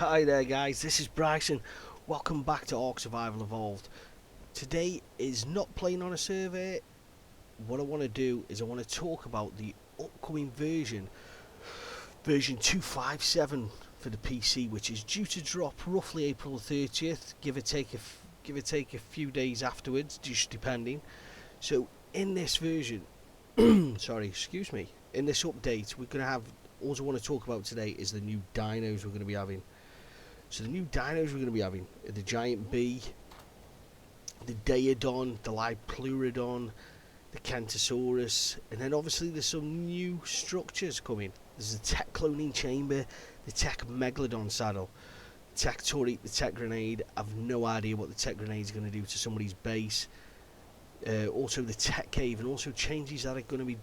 Hi there guys, this is Bryson. Welcome back to Ark Survival Evolved. Today is not playing on a server. What I want to do is I want to talk about the upcoming version 257 for the PC, which is due to drop roughly April 30th, give or take a few days afterwards, just depending. So in this version, sorry, excuse me, in this update, we're going to have, all I want to talk about today is the new dinos we're going to be having. So the new dinos we're going to be having are the Giant Bee, the Daedon, the Lipleurodon, the Kentosaurus, and then obviously there's some new structures coming. There's the Tech Cloning Chamber, the Tech Megalodon Saddle, Tech Turret, the Tech Grenade. I've no idea what the Tech Grenade is going to do to somebody's base. Also the Tech Cave, and also changes that are going to be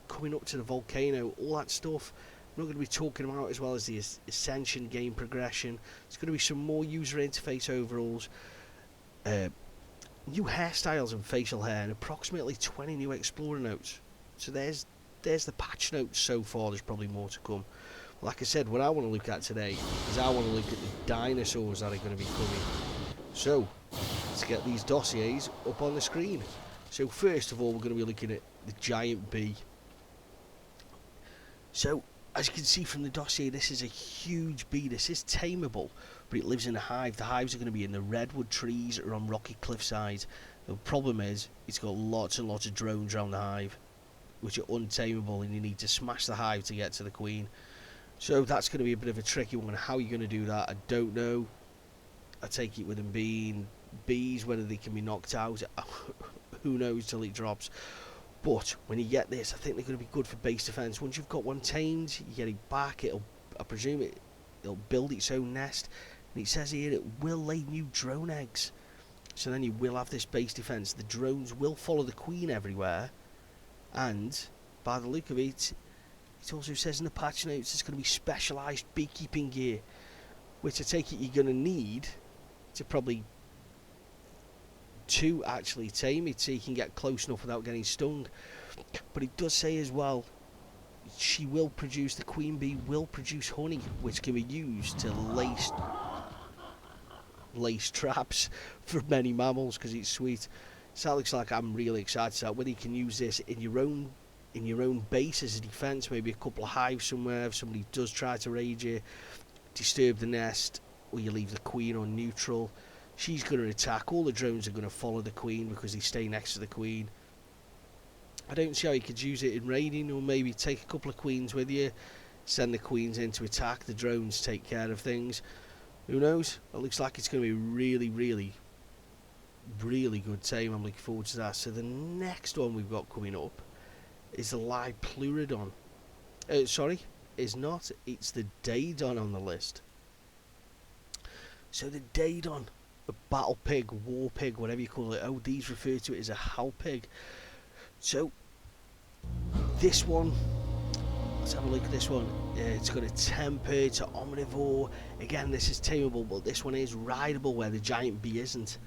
coming up to the volcano, all that stuff. I'm not going to be talking about, as well as the Ascension game progression. There's going to be some more user interface overhauls, new hairstyles and facial hair, and approximately 20 new Explorer notes. So there's the patch notes so far. There's probably more to come. Like I said, what I want to look at today is I want to look at the dinosaurs that are going to be coming. So let's get these dossiers up on the screen. So first of all, we're going to be looking at the Giant Bee. So as you can see from the dossier, this is a huge bee. This is tameable, but it lives in a hive. The hives are going to be in the redwood trees or on rocky cliff sides. The problem is, it's got lots and lots of drones around the hive, which are untamable, and you need to smash the hive to get to the queen. So that's going to be a bit of a tricky one. How you're going to do that, I don't know. I take it with them being bees, whether they can be knocked out, who knows till it drops. But when you get this, I think they're going to be good for base defense. Once you've got one tamed, you get it back. I presume it'll build its own nest. And it says here it will lay new drone eggs. So then you will have this base defense. The drones will follow the queen everywhere. And by the look of it, it also says in the patch notes there's going to be specialised beekeeping gear, which I take it you're going to need to probably to actually tame it, so you can get close enough without getting stung. But it does say as well, she will produce, the queen bee will produce honey, which can be used to lace traps for many mammals, because it's sweet. So that looks like I'm really excited about whether you can use this in your own base as a defense. Maybe a couple of hives somewhere if somebody does try to raid you, disturb the nest, or you leave the queen on neutral. She's going to attack. All the drones are going to follow the queen because they stay next to the queen. I don't see how you could use it in raiding, or maybe take a couple of queens with you, send the queens in to attack, the drones take care of things. Who knows? It looks like it's going to be really, really, really good tame. I'm looking forward to that. So the next one we've got coming up is the Lipleurodon. Sorry, is not. It's the Daedon on the list. So the Daedon, a battle pig, war pig, whatever you call it. Oh, these refer to it as a howl pig. So this one, let's have a look at this one. It's got a temper, it's an omnivore. Again, this is tameable, but this one is rideable, where the Giant Bee isn't.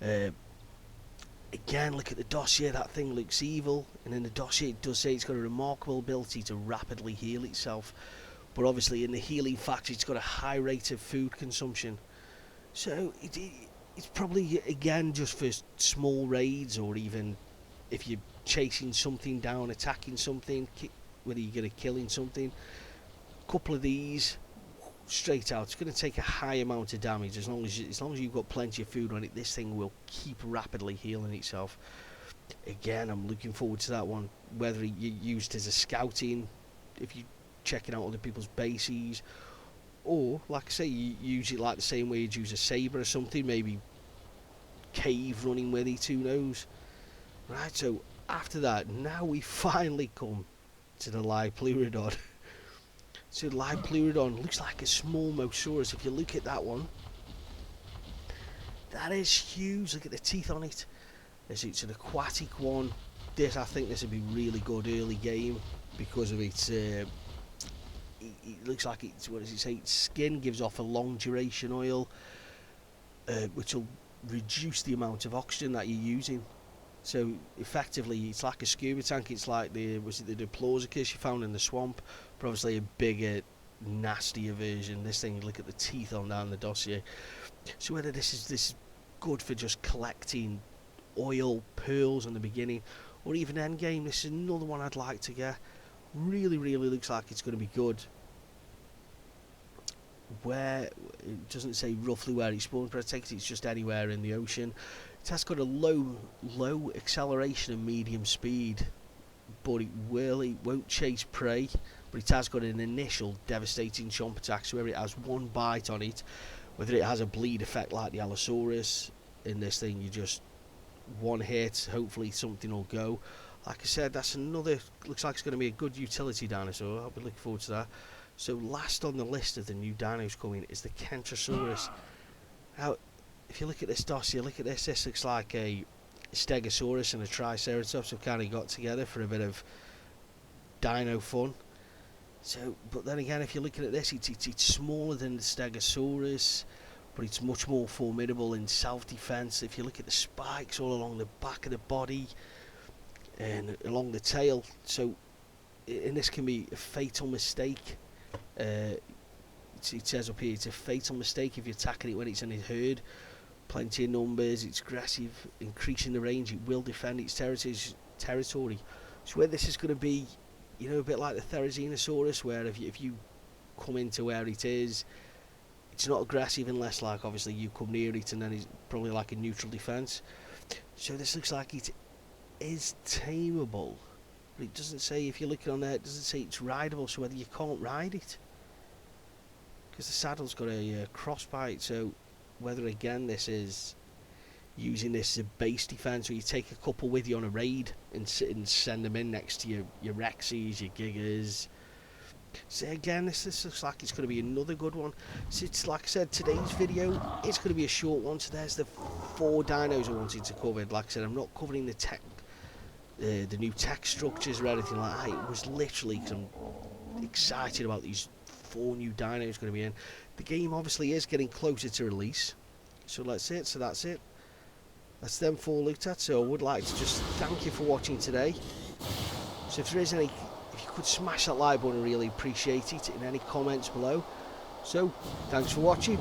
Again, look at the dossier. That thing looks evil, and in the dossier it does say it's got a remarkable ability to rapidly heal itself. But obviously in the healing factor, it's got a high rate of food consumption. So it's probably, again, just for small raids, or even if you're chasing something down, attacking something, whether you're going to killing something. A couple of these straight out. It's going to take a high amount of damage. As long as you've got plenty of food on it, this thing will keep rapidly healing itself. Again, I'm looking forward to that one. Whether you're used as a scouting, if you're checking out other people's bases, or, like I say, you use it like the same way you'd use a saber or something, maybe cave running with it, who knows. Right, so after that, now we finally come to the Lipleurodon. So the Lipleurodon looks like a small Mosaurus. If you look at that one, that is huge. Look at the teeth on it. It's an aquatic one. I think this would be really good early game because of its it looks like it's, what does it say, its skin gives off a long duration oil, which will reduce the amount of oxygen that you're using. So effectively it's like a scuba tank. It's like the Diplodocus you found in the swamp, but obviously a bigger nastier version. This thing, look at the teeth on down the dossier. So whether this is good for just collecting oil pearls in the beginning, or even end game, this is another one I'd like to get. Really looks like it's going to be good. Where it doesn't say roughly where it spawns, but I take it's just anywhere in the ocean. It has got a low acceleration and medium speed, but it won't chase prey. But it has got an initial devastating chomp attack, so where it has one bite on it, whether it has a bleed effect like the Allosaurus, in this thing you just one hit, hopefully something will go. Like I said, that's another, looks like it's going to be a good utility dinosaur. I'll be looking forward to that. So last on the list of the new dinos coming is the Kentrosaurus. Now, if you look at this dossier, look at this. This looks like a Stegosaurus and a Triceratops have kind of got together for a bit of dino fun. So, but then again, if you're looking at this, it's smaller than the Stegosaurus, but it's much more formidable in self-defense. If you look at the spikes all along the back of the body and along the tail, so and this can be a fatal mistake. It says up here, it's a fatal mistake if you're attacking it when it's in a herd. Plenty of numbers, it's aggressive, increasing the range, it will defend its territory. So where this is going to be, you know, a bit like the Therizinosaurus, where if you come into where it is, it's not aggressive unless, like, obviously you come near it, and then it's probably like a neutral defense. So this looks like it is tameable, but it doesn't say, if you're looking on there, it doesn't say it's rideable, so whether you can't ride it, because the saddle's got a crossbite. So whether again this is using this as a base defense, or you take a couple with you on a raid and send them in next to your Rexes, your Gigas. So again, this looks like it's going to be another good one. So it's like I said, today's video, it's going to be a short one. So there's the 4 dinos I wanted to cover. Like I said, I'm not covering the tech, the new tech structures or anything like that. It was literally because I'm excited about these 4 new dinos going to be in. The game obviously is getting closer to release. So that's it. That's them 4 looked at. So I would like to just thank you for watching today. So if there is any, if you could smash that like button, I really appreciate it, in any comments below. So thanks for watching.